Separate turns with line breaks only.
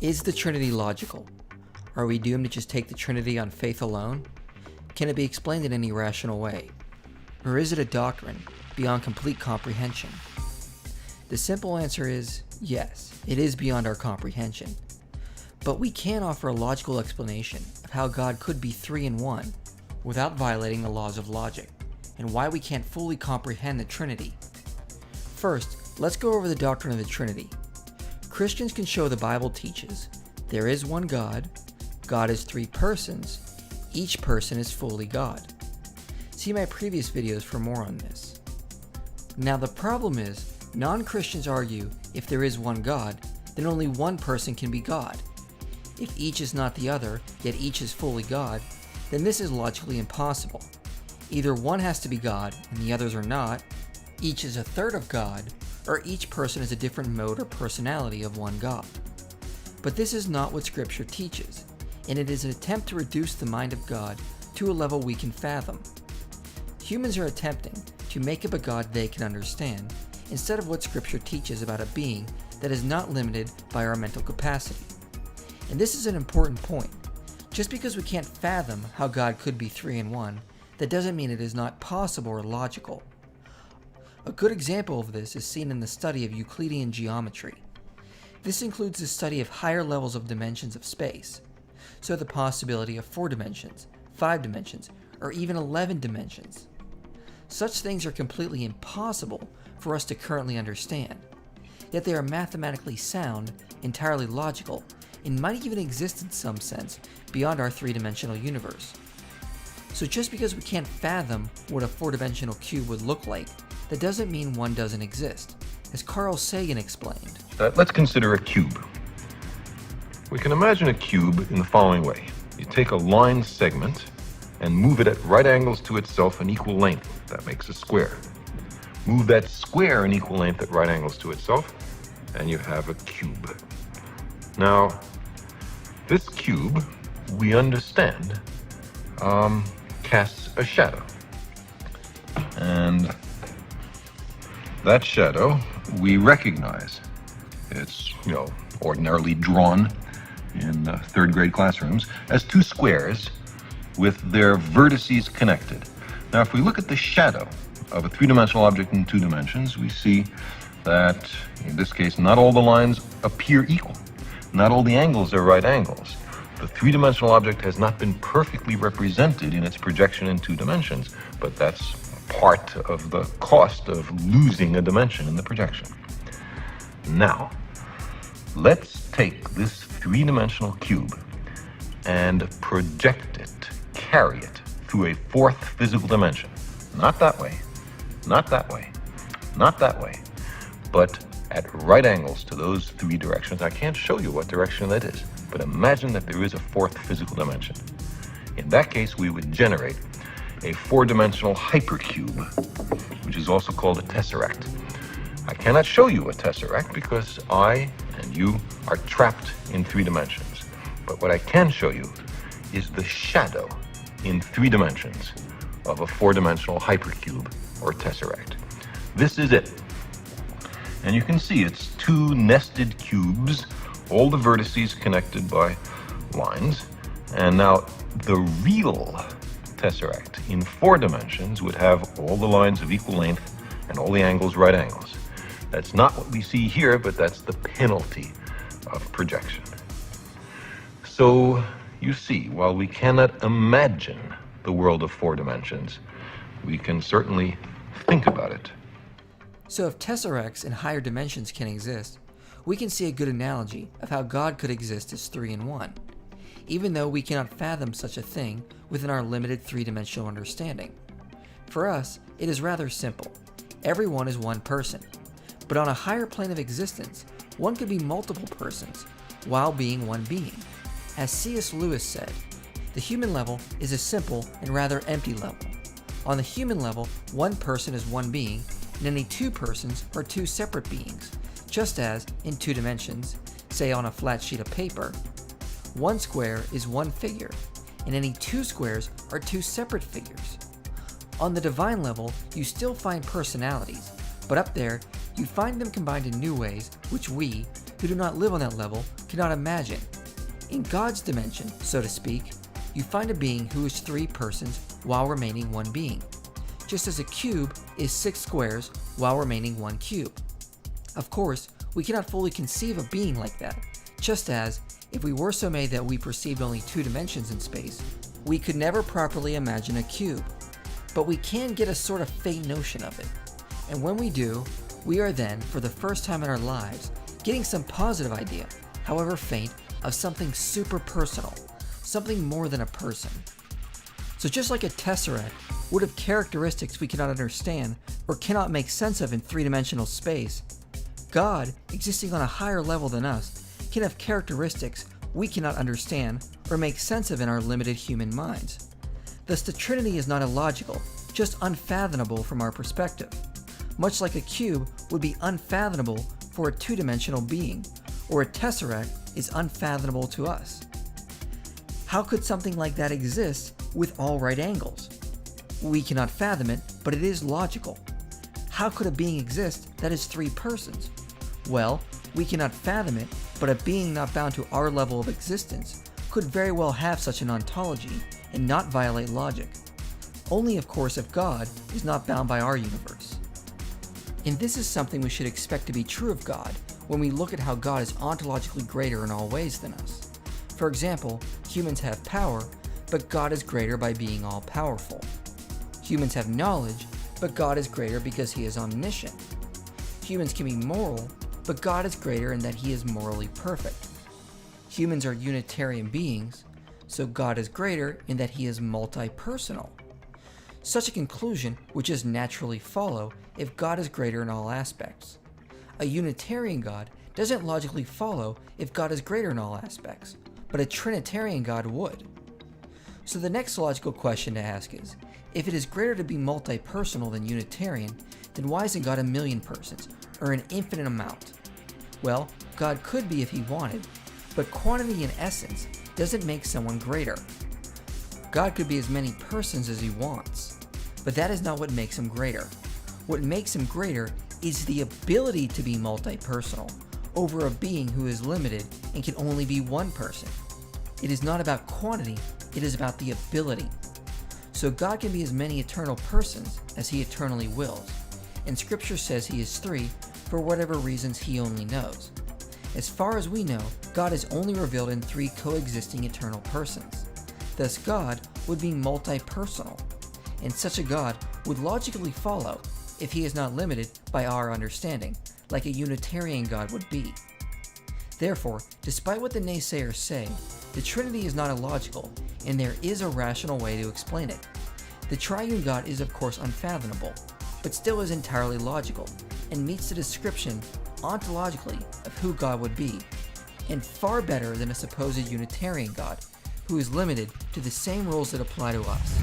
Is the Trinity logical? Are we doomed to just take the Trinity on faith alone? Can it be explained in any rational way? Or is it a doctrine beyond complete comprehension? The simple answer is yes, it is beyond our comprehension. But we can offer a logical explanation of how God could be three in one without violating the laws of logic, and why we can't fully comprehend the Trinity. First, let's go over the doctrine of the Trinity. Christians can show the Bible teaches there is one God, God is three persons, each person is fully God. See my previous videos for more on this. Now the problem is, non-Christians argue if there is one God, then only one person can be God. If each is not the other, yet each is fully God, then this is logically impossible. Either one has to be God and the others are not, each is a third of God, or each person is a different mode or personality of one God. But this is not what Scripture teaches, and it is an attempt to reduce the mind of God to a level we can fathom. Humans are attempting to make up a God they can understand, instead of what Scripture teaches about a being that is not limited by our mental capacity. And this is an important point. Just because we can't fathom how God could be three in one, that doesn't mean it is not possible or logical. A good example of this is seen in the study of Euclidean geometry. This includes the study of higher levels of dimensions of space, so the possibility of 4 dimensions, 5 dimensions, or even 11 dimensions. Such things are completely impossible for us to currently understand, yet they are mathematically sound, entirely logical, and might even exist in some sense beyond our 3-dimensional universe. So just because we can't fathom what a 4-dimensional cube would look like, that doesn't mean one doesn't exist, as Carl Sagan explained.
Let's consider a cube. We can imagine a cube in the following way. You take a line segment and move it at right angles to itself in equal length. That makes a square. Move that square in equal length at right angles to itself, and you have a cube. Now, this cube, we understand, casts a shadow. And that shadow we recognize. It's, ordinarily drawn in third grade classrooms as 2 squares with their vertices connected. Now, if we look at the shadow of a 3-dimensional object in 2 dimensions, we see that, in this case, not all the lines appear equal. Not all the angles are right angles. The 3-dimensional object has not been perfectly represented in its projection in 2 dimensions, but that's part of the cost of losing a dimension in the projection. Now, let's take this 3-dimensional cube and project it, carry it through a 4th physical dimension. Not that way, not that way, not that way, but at right angles to those 3 directions. I can't show you what direction that is, but imagine that there is a 4th physical dimension. In that case, we would generate a 4-dimensional hypercube, which is also called a tesseract. I cannot show you a tesseract because I and you are trapped in 3 dimensions. But what I can show you is the shadow in 3 dimensions of a 4-dimensional hypercube or tesseract. This is it. And you can see it's 2 nested cubes, all the vertices connected by lines. And now the real tesseract in 4 dimensions would have all the lines of equal length and all the angles right angles. That's not what we see here, but that's the penalty of projection. So you see, while we cannot imagine the world of 4 dimensions, we can certainly think about it.
So if tesseracts in higher dimensions can exist, we can see a good analogy of how God could exist as 3 in 1, even though we cannot fathom such a thing within our limited 3-dimensional understanding. For us, it is rather simple. Everyone is one person. But on a higher plane of existence, one could be multiple persons, while being one being. As C.S. Lewis said, the human level is a simple and rather empty level. On the human level, one person is one being, and any 2 persons are 2 separate beings, just as, in 2 dimensions, say on a flat sheet of paper, 1 square is 1 figure, and any 2 squares are 2 separate figures. On the divine level, you still find personalities, but up there, you find them combined in new ways which we, who do not live on that level, cannot imagine. In God's dimension, so to speak, you find a being who is 3 persons while remaining 1 being, just as a cube is 6 squares while remaining 1 cube. Of course, we cannot fully conceive a being like that, just as, if we were so made that we perceived only 2 dimensions in space, we could never properly imagine a cube. But we can get a sort of faint notion of it. And when we do, we are then, for the first time in our lives, getting some positive idea, however faint, of something super personal, something more than a person. So just like a tesseract would have characteristics we cannot understand or cannot make sense of in 3-dimensional space, God, existing on a higher level than us, can have characteristics we cannot understand or make sense of in our limited human minds. Thus, the Trinity is not illogical, just unfathomable from our perspective, much like a cube would be unfathomable for a 2-dimensional being, or a tesseract is unfathomable to us. How could something like that exist with all right angles? We cannot fathom it, but it is logical. How could a being exist that is 3 persons? Well, we cannot fathom it, but a being not bound to our level of existence could very well have such an ontology and not violate logic. Only, of course, if God is not bound by our universe. And this is something we should expect to be true of God when we look at how God is ontologically greater in all ways than us. For example, humans have power, but God is greater by being all-powerful. Humans have knowledge, but God is greater because he is omniscient. Humans can be moral, but God is greater in that he is morally perfect. Humans are Unitarian beings, so God is greater in that he is multi-personal. Such a conclusion would just naturally follow if God is greater in all aspects. A Unitarian God doesn't logically follow if God is greater in all aspects, but a Trinitarian God would. So the next logical question to ask is, if it is greater to be multi-personal than Unitarian, then why isn't God 1,000,000 persons, or an infinite amount? Well, God could be if he wanted, but quantity and essence doesn't make someone greater. God could be as many persons as he wants, but that is not what makes him greater. What makes him greater is the ability to be multi-personal over a being who is limited and can only be 1 person. It is not about quantity, it is about the ability. So God can be as many eternal persons as he eternally wills, and Scripture says he is 3 for whatever reasons he only knows. As far as we know, God is only revealed in 3 coexisting eternal persons. Thus God would be multi-personal, and such a God would logically follow if he is not limited by our understanding, like a Unitarian God would be. Therefore, despite what the naysayers say, the Trinity is not illogical, and there is a rational way to explain it. The triune God is of course unfathomable, but still is entirely logical, and meets the description ontologically of who God would be, and far better than a supposed Unitarian God, who is limited to the same rules that apply to us.